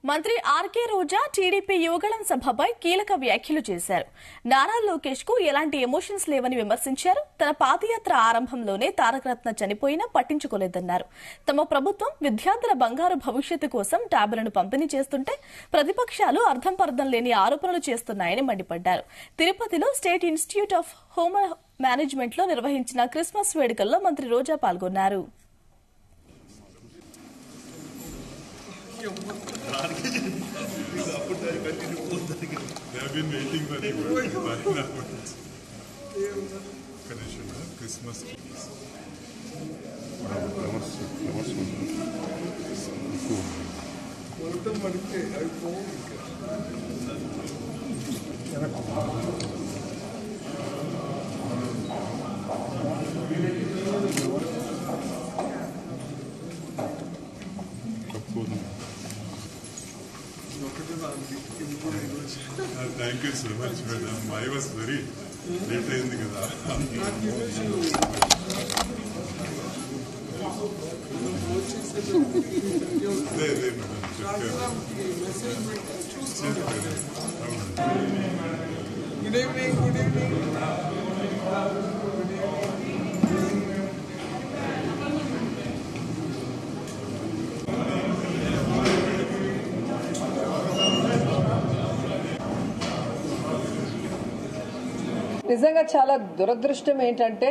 మంత్రి ఆర్కే రోజా టీడీపీ యువగళం సభపై కీలక వ్యాఖ్యలు చేశారు. నారా లోకేష్ కు ఎలాంటి ఎమోషన్స్ లేవని విమర్శించారు. తన పాదయాత్ర ఆరంభంలోనే తారకరత్న చనిపోయినా పట్టించుకోలేదన్నారు. తమ ప్రభుత్వం విద్యార్థుల బంగారు భవిష్యత్తు కోసం ట్యాబులను పంపిణీ చేస్తుంటే ప్రతిపక్షాలు అర్థం పర్థం లేని ఆరోపణలు చేస్తున్నాయని మండిపడ్డారు. తిరుపతిలో state institute of home management లో నిర్వహించిన క్రిస్మస్ వేడుకల్లో మంత్రి రోజా పాల్గొన్నారు. They have been waiting for you by now. Connection, Christmas trees. Thank you so much, madam. I was very late అయింది కదా. Good evening. Good evening. నిజంగా చాలా దురదృష్టం ఏంటంటే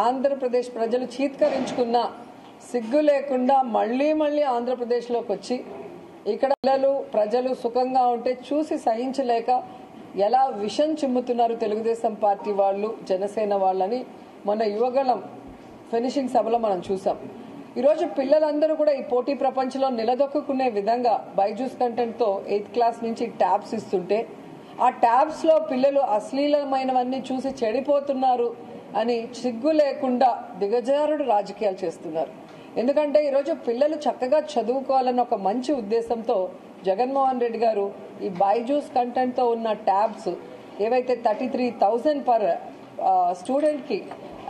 ఆంధ్రప్రదేశ్ ప్రజలు చీత్కరించుకున్న సిగ్గు లేకుండా మళ్లీ ఆంధ్రప్రదేశ్లోకి వచ్చి ఇక్కడ ప్రజలు సుఖంగా ఉంటే చూసి సహించలేక ఎలా విషం చిమ్ముతున్నారు తెలుగుదేశం పార్టీ వాళ్ళు, జనసేన వాళ్ళని మొన్న యువగళం ఫినిషింగ్ సభలో మనం చూసాం. ఈరోజు పిల్లలందరూ కూడా ఈ పోటీ ప్రపంచంలో నిలదొక్కునే విధంగా బైజూస్ కంటెంట్ తో 8th క్లాస్ నుంచి ట్యాబ్స్ ఇస్తుంటే ఆ ట్యాబ్స్ లో పిల్లలు అశ్లీలమైనవన్నీ చూసి చెడిపోతున్నారు అని సిగ్గు లేకుండా దిగజారుడు రాజకీయాలు చేస్తున్నారు. ఎందుకంటే ఈరోజు పిల్లలు చక్కగా చదువుకోవాలన్న ఒక మంచి ఉద్దేశంతో జగన్మోహన్ రెడ్డి గారు ఈ బైజూస్ కంటెంట్ తో ఉన్న ట్యాబ్స్ ఏవైతే 33,000 పర్ స్టూడెంట్ కి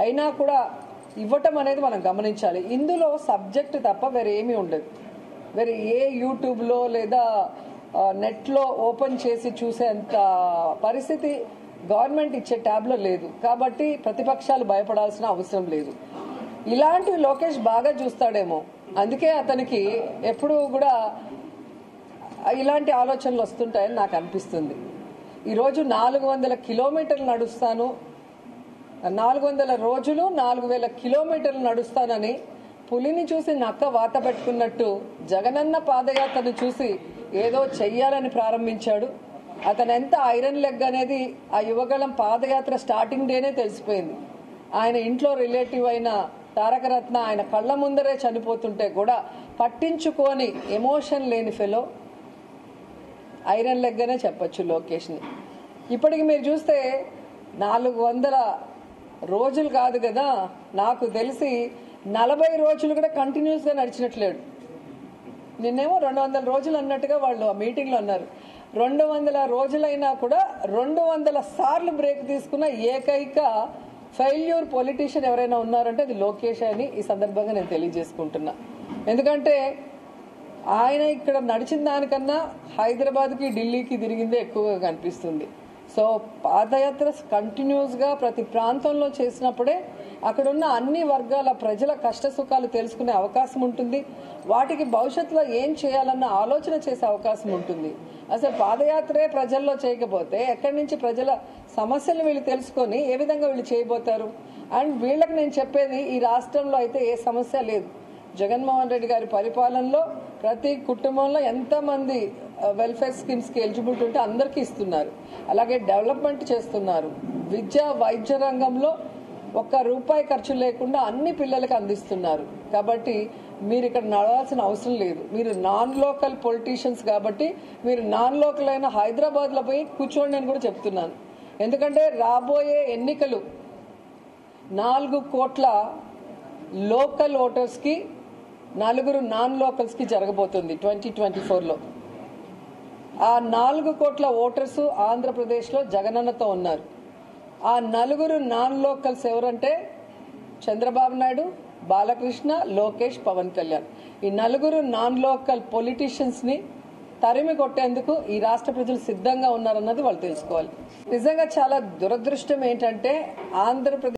అయినా కూడా ఇవ్వటం అనేది మనం గమనించాలి. ఇందులో సబ్జెక్ట్ తప్ప వేరే ఏమీ ఉండదు. వేరే ఏ యూట్యూబ్ లో లేదా నెట్ లో ఓపెన్ చేసి చూసేంత పరిస్థితి గవర్నమెంట్ ఇచ్చే ట్యాబ్ లో లేదు. కాబట్టి ప్రతిపక్షాలు భయపడాల్సిన అవసరం లేదు. ఇలాంటివి లోకేష్ బాగా చూస్తాడేమో, అందుకే అతనికి ఎప్పుడు కూడా ఇలాంటి ఆలోచనలు వస్తుంటాయని నాకు అనిపిస్తుంది. ఈరోజు 400 కిలోమీటర్లు నడుస్తాను, 400 రోజులు 4,000 కిలోమీటర్లు నడుస్తానని పులిని చూసి నక్క వాత పెట్టుకున్నట్టు జగనన్న పాదయాత్రను చూసి ఏదో చెయ్యాలని ప్రారంభించాడు. అతను ఎంత ఐరన్ లెగ్ అనేది ఆ యువగళం పాదయాత్ర స్టార్టింగ్ డేనే తెలిసిపోయింది. ఆయన ఇంట్లో రిలేటివ్ అయిన తారకరత్న ఆయన కళ్ల ముందరే చనిపోతుంటే కూడా పట్టించుకొని ఎమోషన్ లేని ఫెలో ఐరన్ లెగ్ అనే చెప్పొచ్చు లోకేష్ ని. ఇప్పటికి మీరు చూస్తే 400 రోజులు కాదు కదా, నాకు తెలిసి 40 రోజులు కూడా కంటిన్యూస్ గా నడిచినట్లేడు. నిన్నేమో 200 రోజులు అన్నట్టుగా వాళ్ళు ఆ మీటింగ్ లో అన్నారు. 200 రోజులైనా కూడా 200 సార్లు బ్రేక్ తీసుకున్న ఏకైక ఫెయిల్యూర్ పొలిటీషియన్ ఎవరైనా ఉన్నారంటే అది లోకేష్ అని ఈ సందర్భంగా నేను తెలియజేసుకుంటున్నా. ఎందుకంటే ఆయన ఇక్కడ నడిచిన దానికన్నా హైదరాబాద్కి ఢిల్లీకి తిరిగిందే ఎక్కువగా కనిపిస్తుంది. సో పాదయాత్ర కంటిన్యూస్ గా ప్రతి ప్రాంతంలో చేసినప్పుడే అక్కడున్న అన్ని వర్గాల ప్రజల కష్ట సుఖాలు తెలుసుకునే అవకాశం ఉంటుంది. వాటికి భవిష్యత్తులో ఏం చేయాలన్న ఆలోచన చేసే అవకాశం ఉంటుంది. అసలు పాదయాత్రే ప్రజల్లో చేయకపోతే ఎక్కడి నుంచి ప్రజల సమస్యలు వీళ్ళు తెలుసుకొని ఏ విధంగా వీళ్ళు చేయబోతారు? అండ్ వీళ్ళకి నేను చెప్పేది, ఈ రాష్ట్రంలో అయితే ఏ సమస్య లేదు. జగన్మోహన్ రెడ్డి గారి పరిపాలనలో ప్రతి కుటుంబంలో ఎంతమంది వెల్ఫేర్ స్కీమ్స్ కి ఎలిజిబిలిటీ ఉంటే అందరికీ ఇస్తున్నారు. అలాగే డెవలప్మెంట్ చేస్తున్నారు. విద్యా వైద్య రంగంలో ₹1 ఖర్చు లేకుండా అన్ని పిల్లలకు అందిస్తున్నారు. కాబట్టి మీరు ఇక్కడ నడవాల్సిన అవసరం లేదు. మీరు నాన్ లోకల్ పొలిటీషియన్స్ కాబట్టి మీరు నాన్ లోకల్ అయిన హైదరాబాద్ లో పోయి కూర్చోండి అని కూడా చెప్తున్నాను. ఎందుకంటే రాబోయే ఎన్నికలు 4 కోట్ల లోకల్ ఓటర్స్ కి 4 నాన్ లోకల్స్ కి జరగబోతుంది 2024లో. ఆ 4 కోట్ల ఓటర్స్ ఆంధ్రప్రదేశ్ లో జగనన్నతో ఉన్నారు. ఆ 4 నాన్ లోకల్స్ ఎవరంటే చంద్రబాబు నాయుడు, బాలకృష్ణ, లోకేష్, పవన్ కళ్యాణ్. ఈ 4 నాన్ లోకల్ పొలిటీషియన్స్ ని తరిమి కొట్టేందుకు ఈ రాష్ట్ర ప్రజలు సిద్ధంగా ఉన్నారన్నది వాళ్ళు తెలుసుకోవాలి. నిజంగా చాలా దురదృష్టం ఏంటంటే ఆంధ్రప్రదేశ్